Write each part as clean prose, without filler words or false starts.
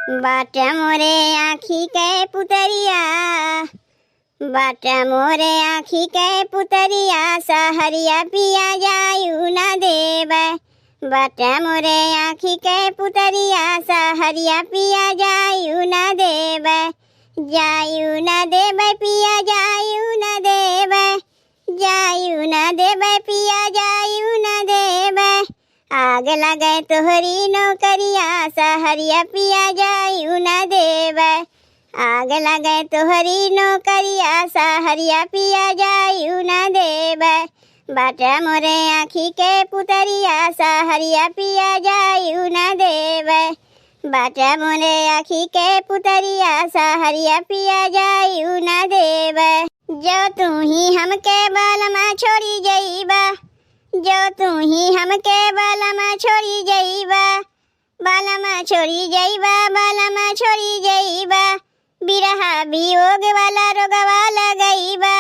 बाटा मोरे आँखी के पुतरिया, बाटा मोरे आँखी के पुतरिया, सहरिया पिया जायू न देबै। बाटा मोरे आँखी के पुतरिया, सहरिया पिया जायू न देबै। जायू न देबै पिया जायू न देबै, जायू न देबै पिया जायू न देबै। आग लगे तोहरी नौकरिया, सहरिया पिया जायू न देबै। आग लगे तोहरी नौकरिया, सहरिया पिया जायू न देबै। बाटा मोरे आँखी के पुतरिया, सहरिया पिया जायू न देबै। बाटा मोरे आँखी के पुतरिया, सहरिया पिया जायू न देबै। जो तू ही हमके बालमा छोड़ी जइबा, जो तू ही हमके बालमा छोड़ी जइबा, बालमा छोड़ी जइबा, बालमा छोड़ी जइबा। बिरहा वियोग वाला रोगवा लगइबा,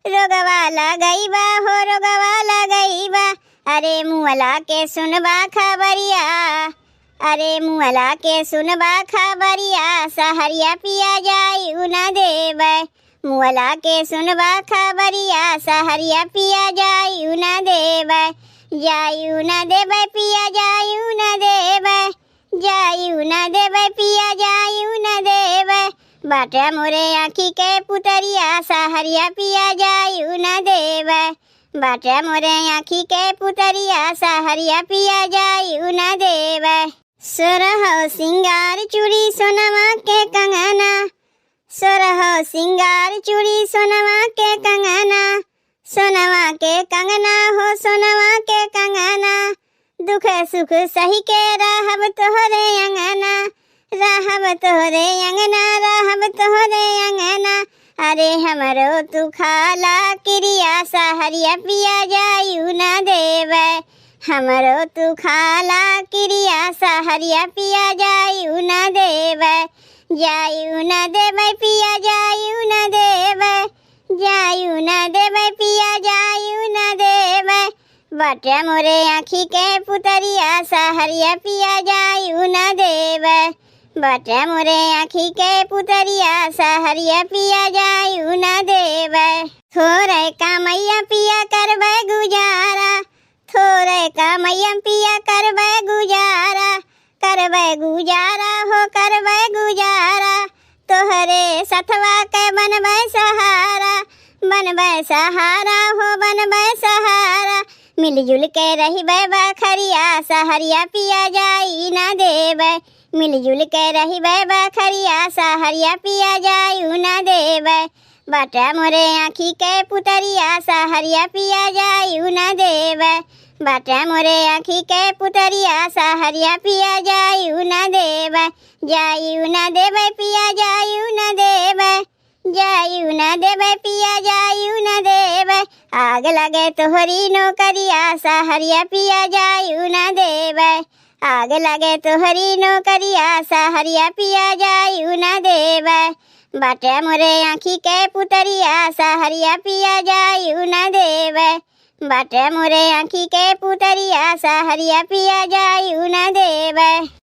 रोगवा लगइबा हो रोगवा लगइबा। अरे मुअला के सुनबा खबरिया, अरे मुअला के सुनबा खबरिया, सहरिया पिया जायू न देबै। मुअला के सुनबा खबरिया, सहरिया पिया जायू न देबै। जायू न देबै पिया जायू न देबै, जायू न देबै पिया जायू न देबै। बाटा मोरे आँखी के पुतरिया, सहरिया पिया जायू न देबै। बाटा मोरे आँखी के पुतरिया, सहरिया पिया जायू न देबै। सोरहो सिंगार चूड़ी सोनमा के कंगना, सोरहो सिंगार चूड़ी सोनमा के कंगना, सोनमा के कंगना हो सोनमा के कंगना। दुख सुख सही के रहब तोहरे अंगना, रहब तोहरे अंगना, रहब तोहरे अंगना। अरे हमरो तू खाला क्रिया, सहरिया पिया जायू न देबै। हमरो तू खाला क्रिया, सहरिया पिया जायू न देबै। जायू न देबै पिया जायू न देबै, जायू न देबै पिया जायू न देबै। बाटा मोरे आँखी के पुतरिया, सहरिया पिया जायू न देबै। बाटा मोरे आँखी के पुतरिया, सहरिया पिया जायू न देबै। थोड़े कामैया पिया करबै गुजारा, थोड़े कामैया पिया करबै गुजारा, करबै गुजारा हो करबै गुजारा। तोहरे सथवा के बनबै सहारा, बनबै सहारा हो बनबै सहारा। मिलजुल के रहिबै बखरिया, सहरिया पिया जाई न देबै। मिलजुल के रहिबै बखरिया, सहरिया पिया जायू न देबै। बाटा मोरे आँखी के पुतरिया, सहरिया पिया जायू न देबै। बाटा मोरे आँखी के पुतरिया, सहरिया पिया जायू न देबै। जायू न देबै पिया जायू न देबै, जायू न देबै पिया जायू न देबै। आग लगे तोहरी नौकरिया, सहरिया पिया जायू न देबै। आग लगे तोहरी नौकरिया, सहरिया पिया जायू न देबै। बाटा मोरे आँखी के पुतरिया, सहरिया पिया जायू न देबै। बाटा मोरे आँखी के पुतरिया, सहरिया पिया जायू न देबै।